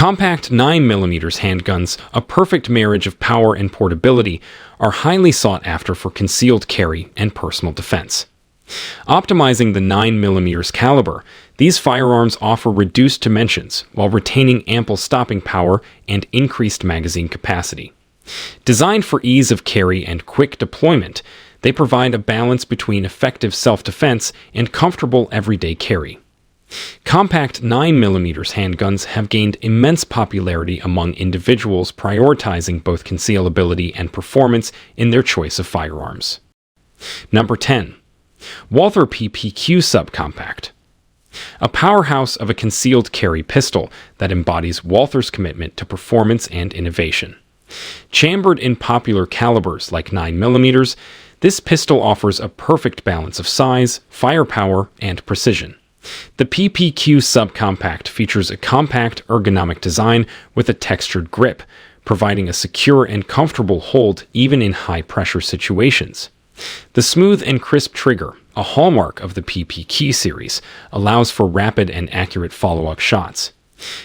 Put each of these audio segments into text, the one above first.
Compact 9mm handguns, a perfect marriage of power and portability, are highly sought after for concealed carry and personal defense. Optimizing the 9mm caliber, these firearms offer reduced dimensions while retaining ample stopping power and increased magazine capacity. Designed for ease of carry and quick deployment, they provide a balance between effective self-defense and comfortable everyday carry. Compact 9mm handguns have gained immense popularity among individuals prioritizing both concealability and performance in their choice of firearms. Number 10. Walther PPQ Sub Compact. A powerhouse of a concealed carry pistol that embodies Walther's commitment to performance and innovation. Chambered in popular calibers like 9mm, this pistol offers a perfect balance of size, firepower, and precision. The PPQ Sub Compact features a compact, ergonomic design with a textured grip, providing a secure and comfortable hold even in high-pressure situations. The smooth and crisp trigger, a hallmark of the PPQ series, allows for rapid and accurate follow-up shots.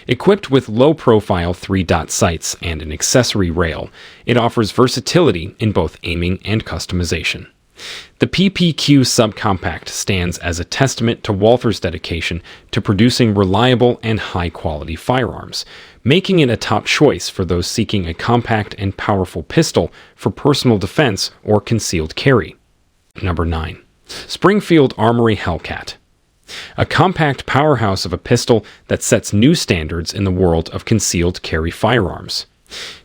Equipped with low-profile 3-dot sights and an accessory rail, it offers versatility in both aiming and customization. The PPQ Sub Compact stands as a testament to Walther's dedication to producing reliable and high-quality firearms, making it a top choice for those seeking a compact and powerful pistol for personal defense or concealed carry. Number 9. Springfield Armory Hellcat. A compact powerhouse of a pistol that sets new standards in the world of concealed carry firearms.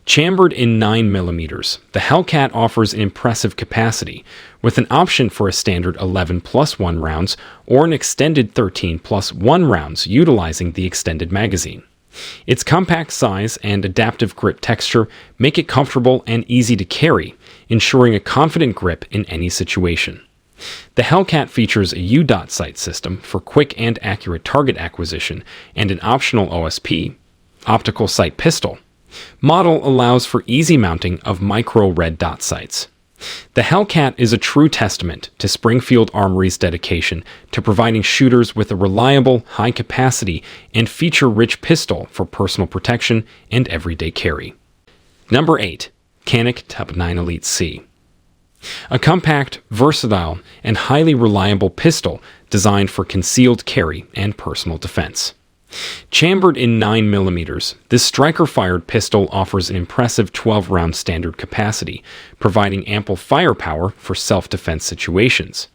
Chambered in 9mm, the Hellcat offers an impressive capacity, with an option for a standard 11+1 rounds or an extended 13+1 rounds utilizing the extended magazine. Its compact size and adaptive grip texture make it comfortable and easy to carry, ensuring a confident grip in any situation. The Hellcat features a U-dot sight system for quick and accurate target acquisition and an optional OSP, optical sight pistol. Model allows for easy mounting of micro red dot sights. The Hellcat is a true testament to Springfield Armory's dedication to providing shooters with a reliable, high-capacity, and feature-rich pistol for personal protection and everyday carry. Number 8. Canik Type-9 Elite C. A compact, versatile, and highly reliable pistol designed for concealed carry and personal defense. Chambered in 9mm, this striker-fired pistol offers an impressive 12-round standard capacity, providing ample firepower for self-defense situations.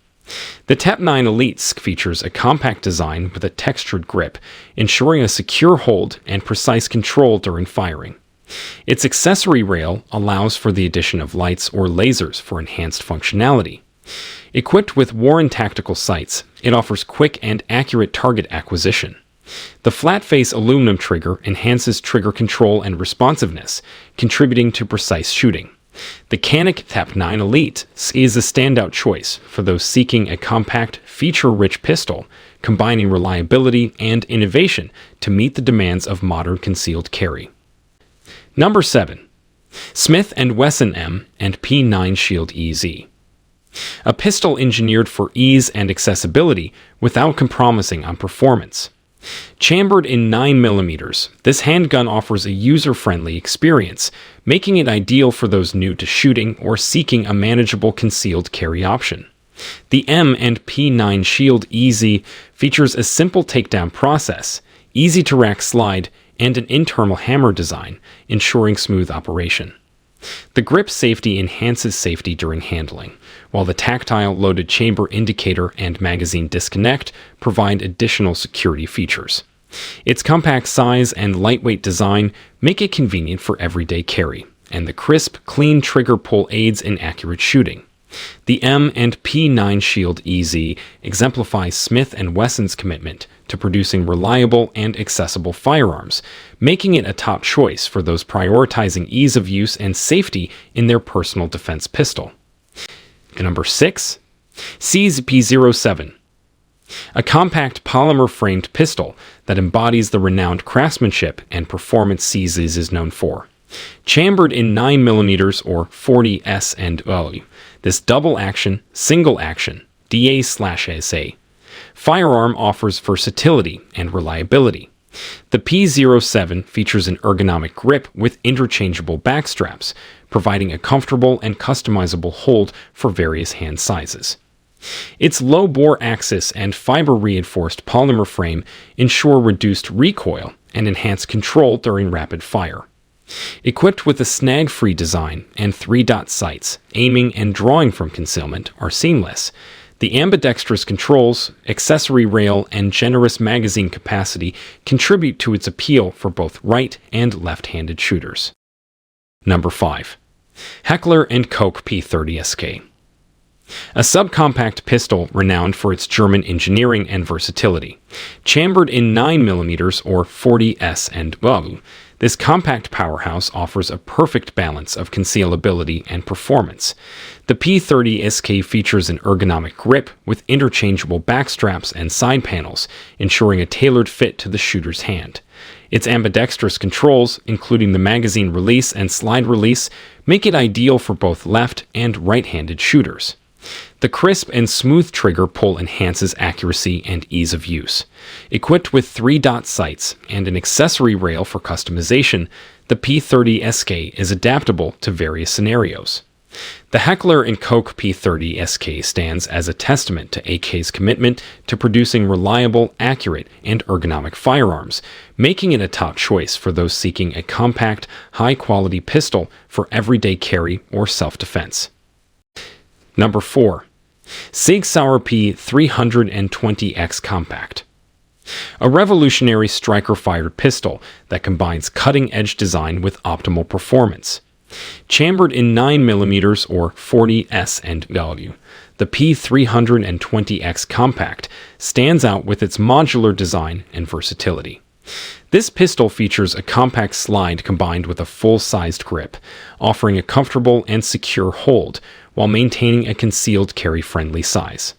The Type-9 Elite features a compact design with a textured grip, ensuring a secure hold and precise control during firing. Its accessory rail allows for the addition of lights or lasers for enhanced functionality. Equipped with Warren tactical sights, it offers quick and accurate target acquisition. The flat-face aluminum trigger enhances trigger control and responsiveness, contributing to precise shooting. The Canik Type-9 Elite is a standout choice for those seeking a compact, feature-rich pistol, combining reliability and innovation to meet the demands of modern concealed carry. Number 7. Smith & Wesson M and P9 Shield EZ. A pistol engineered for ease and accessibility without compromising on performance. Chambered in 9mm, this handgun offers a user-friendly experience, making it ideal for those new to shooting or seeking a manageable concealed carry option. The M and P9 Shield EZ features a simple takedown process, easy-to-rack slide, and an internal hammer design, ensuring smooth operation. The grip safety enhances safety during handling, while the tactile loaded chamber indicator and magazine disconnect provide additional security features. Its compact size and lightweight design make it convenient for everyday carry, and the crisp, clean trigger pull aids in accurate shooting. The M and P9 Shield EZ exemplifies Smith & Wesson's commitment to producing reliable and accessible firearms, making it a top choice for those prioritizing ease of use and safety in their personal defense pistol. Number 6. CZP-07. A compact polymer-framed pistol that embodies the renowned craftsmanship and performance CZ is known for. Chambered in 9mm or 40 S&O, this double-action, single-action, DA/SA firearm offers versatility and reliability. The P07 features an ergonomic grip with interchangeable back straps, providing a comfortable and customizable hold for various hand sizes. Its low-bore axis and fiber-reinforced polymer frame ensure reduced recoil and enhance control during rapid fire. Equipped with a snag-free design and 3-dot sights, aiming and drawing from concealment are seamless. The ambidextrous controls, accessory rail, and generous magazine capacity contribute to its appeal for both right and left-handed shooters. Number 5. Heckler & Koch P30SK. A subcompact pistol renowned for its German engineering and versatility. Chambered in 9mm or 40S and above, this compact powerhouse offers a perfect balance of concealability and performance. The P30SK features an ergonomic grip with interchangeable back straps and side panels, ensuring a tailored fit to the shooter's hand. Its ambidextrous controls, including the magazine release and slide release, make it ideal for both left and right-handed shooters. The crisp and smooth trigger pull enhances accuracy and ease of use. Equipped with 3-dot sights and an accessory rail for customization, the P30SK is adaptable to various scenarios. The Heckler & Koch P30SK stands as a testament to AK's commitment to producing reliable, accurate, and ergonomic firearms, making it a top choice for those seeking a compact, high-quality pistol for everyday carry or self-defense. Number 4. SIG Sauer P320X Compact. A revolutionary striker-fired pistol that combines cutting-edge design with optimal performance. Chambered in 9mm or 40S and W, the P320X Compact stands out with its modular design and versatility. This pistol features a compact slide combined with a full-sized grip, offering a comfortable and secure hold while maintaining a concealed carry-friendly size.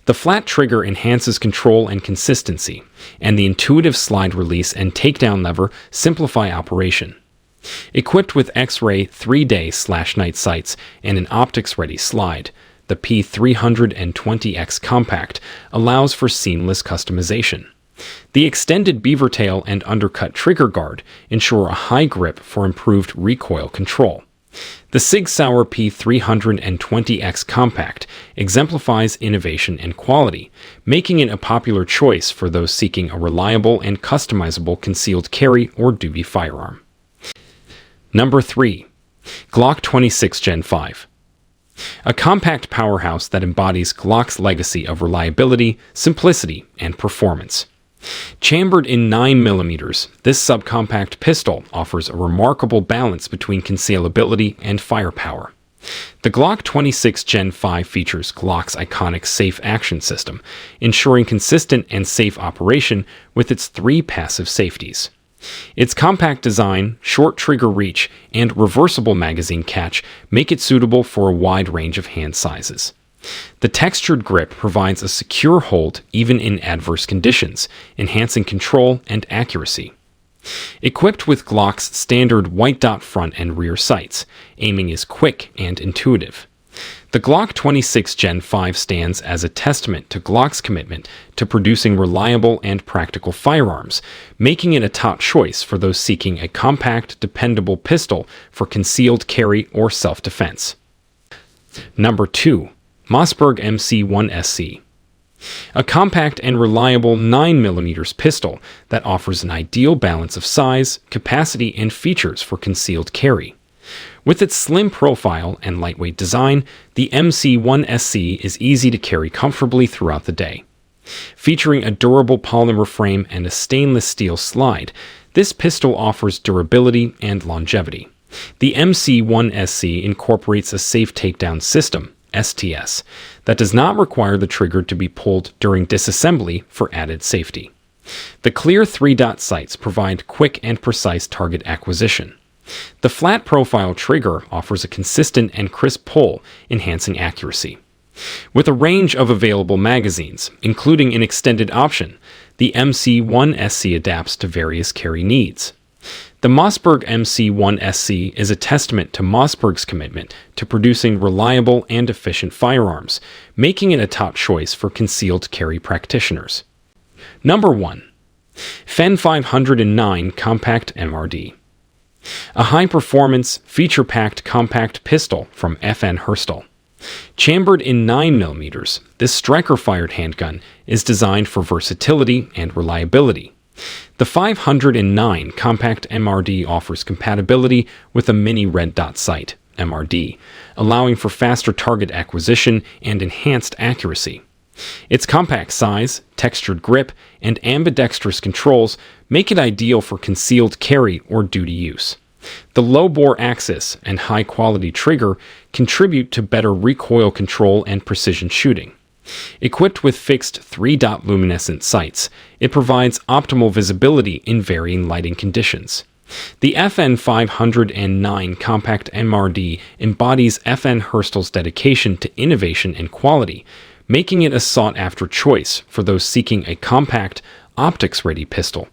The flat trigger enhances control and consistency, and the intuitive slide release and takedown lever simplify operation. Equipped with X-ray 3-day/night sights and an optics-ready slide, the P320X Compact allows for seamless customization. The extended beaver tail and undercut trigger guard ensure a high grip for improved recoil control. The SIG Sauer P320X Compact exemplifies innovation and quality, making it a popular choice for those seeking a reliable and customizable concealed carry or doobie firearm. Number 3. Glock 26 Gen 5. A compact powerhouse that embodies Glock's legacy of reliability, simplicity, and performance. Chambered in 9mm, this subcompact pistol offers a remarkable balance between concealability and firepower. The Glock 26 Gen 5 features Glock's iconic safe action system, ensuring consistent and safe operation with its 3 passive safeties. Its compact design, short trigger reach, and reversible magazine catch make it suitable for a wide range of hand sizes. The textured grip provides a secure hold even in adverse conditions, enhancing control and accuracy. Equipped with Glock's standard white dot front and rear sights, aiming is quick and intuitive. The Glock 26 Gen 5 stands as a testament to Glock's commitment to producing reliable and practical firearms, making it a top choice for those seeking a compact, dependable pistol for concealed carry or self-defense. Number 2. Mossberg MC1SC. A compact and reliable 9mm pistol that offers an ideal balance of size, capacity, and features for concealed carry. With its slim profile and lightweight design, the MC1SC is easy to carry comfortably throughout the day. Featuring a durable polymer frame and a stainless steel slide, this pistol offers durability and longevity. The MC1SC incorporates a safe takedown system, STS, that does not require the trigger to be pulled during disassembly for added safety. The clear 3-dot sights provide quick and precise target acquisition. The flat profile trigger offers a consistent and crisp pull, enhancing accuracy. With a range of available magazines, including an extended option, the MC1SC adapts to various carry needs. The Mossberg MC1SC is a testament to Mossberg's commitment to producing reliable and efficient firearms, making it a top choice for concealed carry practitioners. Number 1. FN 509 Compact MRD. A high-performance, feature-packed compact pistol from FN Herstal. Chambered in 9mm, this striker-fired handgun is designed for versatility and reliability. The 509 Compact MRD offers compatibility with a mini red dot sight, MRD, allowing for faster target acquisition and enhanced accuracy. Its compact size, textured grip, and ambidextrous controls make it ideal for concealed carry or duty use. The low-bore axis and high-quality trigger contribute to better recoil control and precision shooting. Equipped with fixed 3-dot luminescent sights, it provides optimal visibility in varying lighting conditions. The FN 509 Compact MRD embodies FN Herstal's dedication to innovation and quality, making it a sought-after choice for those seeking a compact, optics-ready pistol